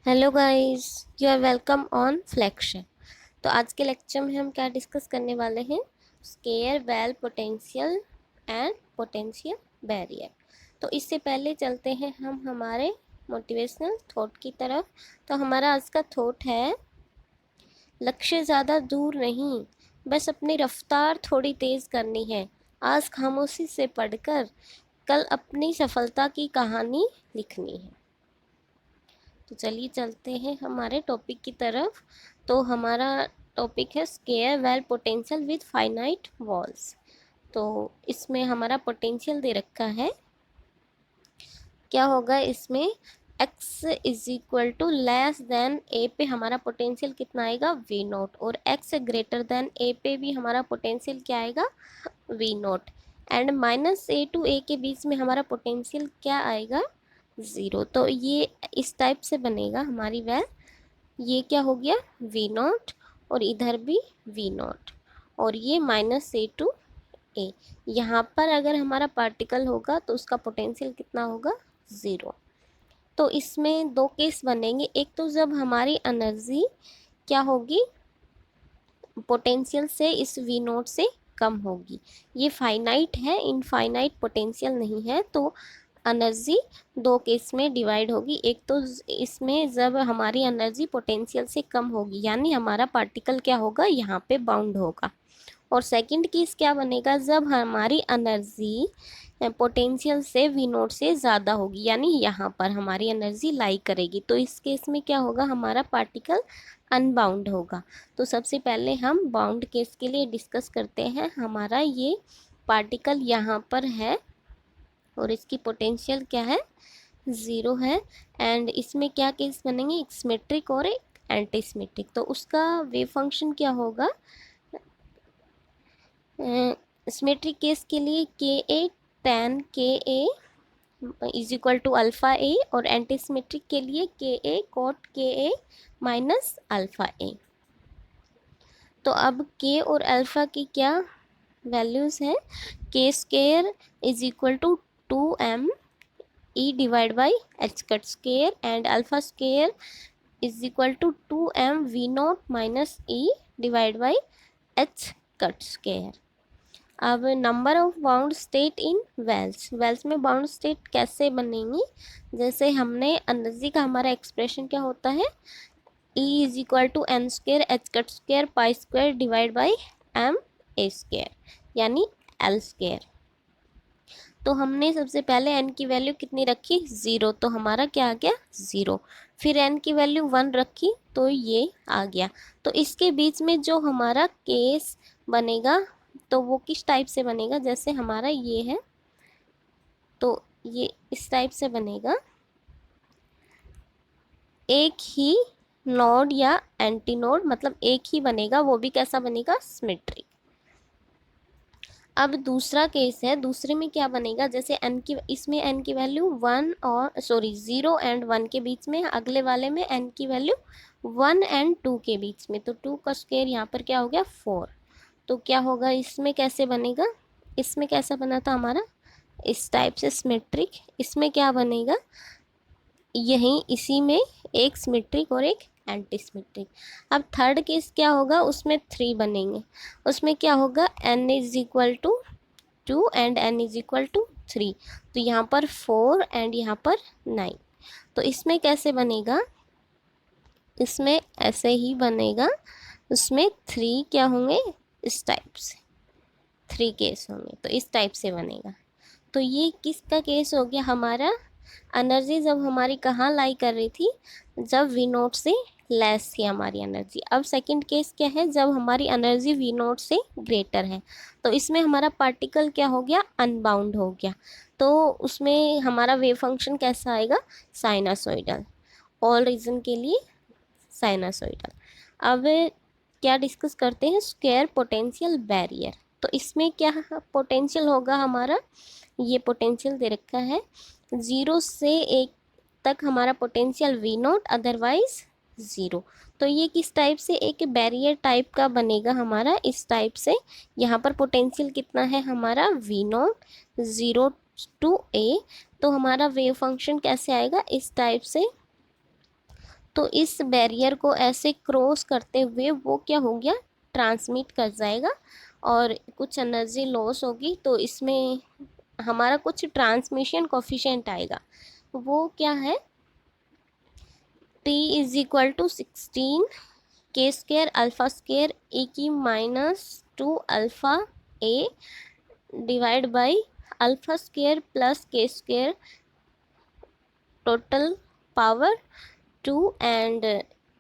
Hello guys, you are welcome on फ्लैक्शन। तो आज के लेक्चर में हम क्या डिस्कस करने वाले हैं? Square well potential and potential barrier. तो इससे पहले चलते हैं हम हमारे मोटिवेशनल थॉट की तरफ। तो हमारा आज का थॉट है, लक्ष्य ज़्यादा दूर नहीं, बस अपनी रफ्तार थोड़ी तेज़ करनी है। आज खामोशी से पढ़कर कल अपनी सफलता की कहानी लिखनी है। तो चलिए चलते हैं हमारे टॉपिक की तरफ। तो हमारा टॉपिक है square well potential with finite walls. तो इसमें हमारा पोटेंशियल दे रखा है, क्या होगा इसमें? x is equal to less than a पे हमारा पोटेंशियल कितना आएगा? V naught. और x ग्रेटर देन ए पे भी हमारा पोटेंशियल क्या आएगा? V naught. And minus a to a के बीच में हमारा पोटेंशियल क्या आएगा? ज़ीरो। तो ये इस टाइप से बनेगा हमारी वैल। ये क्या हो गया? वी नॉट, और इधर भी वी नॉट, और ये माइनस ए टू ए। यहाँ पर अगर हमारा पार्टिकल होगा तो उसका पोटेंशियल कितना होगा? ज़ीरो। तो इसमें दो केस बनेंगे। एक तो जब हमारी एनर्जी क्या होगी? पोटेंशियल से इस वी नोट से कम होगी। ये फाइनाइट है, इनफाइनाइट पोटेंशियल नहीं है। तो एनर्जी दो केस में डिवाइड होगी। एक तो इसमें जब हमारी एनर्जी पोटेंशियल से कम होगी, यानी हमारा पार्टिकल क्या होगा? यहाँ पे बाउंड होगा। और सेकंड केस क्या बनेगा? जब हमारी एनर्जी पोटेंशियल से वी नोट से ज़्यादा होगी, यानी यहाँ पर हमारी एनर्जी लाई करेगी। तो इस केस में क्या होगा? हमारा पार्टिकल अनबाउंड होगा। तो सबसे पहले हम बाउंड केस के लिए डिस्कस करते हैं। हमारा ये पार्टिकल यहाँ पर है और इसकी पोटेंशियल क्या है? ज़ीरो है। एंड इसमें क्या केस बनेंगे? एक सिमेट्रिक और एक एंटी सिमेट्रिक। तो उसका वेव फंक्शन क्या होगा? सिमेट्रिक केस के लिए के a tan k a is equal to alpha a, और एंटी सिमेट्रिक के लिए के ए कॉट के ए माइनस अल्फ़ा ए। तो अब के और अल्फ़ा की क्या वैल्यूज़ हैं? K square is equal to two m e divide by h cut square, and alpha square is equal to two m v naught minus e divide by h cut square. अब number of bound state in wells. Wells में bound state कैसे बनेंगी? जैसे हमने energy का हमारा expression क्या होता है? E is equal to n square h cut square pi square divide by m a square, यानी एल स्क्वेयर। तो हमने सबसे पहले n की वैल्यू कितनी रखी? ज़ीरो। तो हमारा क्या आ गया? ज़ीरो। फिर n की वैल्यू 1 रखी तो ये आ गया। तो इसके बीच में जो हमारा केस बनेगा तो वो किस टाइप से बनेगा? जैसे हमारा ये है तो ये इस टाइप से बनेगा। एक ही नोड या एंटी नोड, मतलब एक ही बनेगा, वो भी कैसा बनेगा? सिमेट्रिक। अब दूसरा केस है, दूसरे में क्या बनेगा? जैसे एन की, इसमें एन की वैल्यू 1 और सॉरी 0 एंड 1 के बीच में, अगले वाले में एन की वैल्यू 1 एंड 2 के बीच में। तो 2 का स्क्वायर यहाँ पर क्या हो गया? 4। तो क्या होगा इसमें? कैसे बनेगा? इसमें कैसा बना था हमारा? इस टाइप से सिमेट्रिक। इसमें क्या बनेगा? यहीं इसी में एक सिमेट्रिक और एक एंटी सिमेट्रिक। अब थर्ड केस क्या होगा? उसमें 3 बनेंगे। उसमें क्या होगा? n is equal to 2 and n is equal to 3। तो यहाँ पर 4 एंड यहाँ पर 9। तो इसमें कैसे बनेगा? इसमें ऐसे ही बनेगा। उसमें 3 क्या होंगे? इस टाइप से 3 केस होंगे, तो इस टाइप से बनेगा। तो ये किसका केस हो गया? हमारा एनर्जी जब हमारी कहाँ लाई कर रही थी? जब वी नोट से लेस थी हमारी एनर्जी। अब सेकंड केस क्या है? जब हमारी एनर्जी वी नोट से ग्रेटर है। तो इसमें हमारा पार्टिकल क्या हो गया? अनबाउंड हो गया। तो उसमें हमारा वेव फंक्शन कैसा आएगा? साइनसोइडल। ऑल रीजन के लिए साइनसोइडल। अब क्या डिस्कस करते हैं? Square potential barrier. तो इसमें क्या पोटेंशियल होगा हमारा? ये पोटेंशियल दे रखा है 0 से 1 तक हमारा पोटेंशियल वी नॉट, अदरवाइज 0। तो ये किस टाइप से? एक बैरियर टाइप का बनेगा हमारा, इस टाइप से। यहाँ पर पोटेंशियल कितना है हमारा? वी नॉट 0 टू ए। तो हमारा वेव फंक्शन कैसे आएगा? इस टाइप से। तो इस बैरियर को ऐसे क्रॉस करते हुए वो क्या हो गया, ट्रांसमिट कर जाएगा और कुछ एनर्जी लॉस होगी, तो इसमें हमारा कुछ ट्रांसमिशन कोफिशिएंट आएगा। वो क्या है, T=16 के स्क्र अल्फा स्क्र e की -2 alpha a divide by alpha square plus k square total power 2। And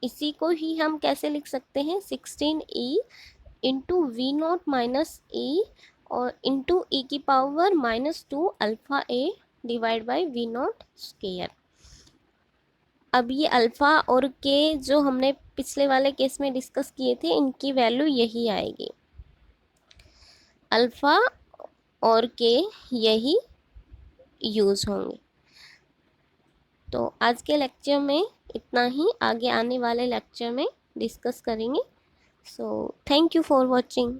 इसी को ही हम कैसे लिख सकते हैं, 16e into V naught minus e और इंटू ई की power -2 alpha a divide by V naught square. अब ये अल्फ़ा और के जो हमने पिछले वाले केस में डिस्कस किए थे, इनकी वैल्यू यही आएगी, अल्फ़ा और के यही यूज़ होंगे। तो आज के लेक्चर में इतना ही, आगे आने वाले लेक्चर में डिस्कस करेंगे। So thank you for watching.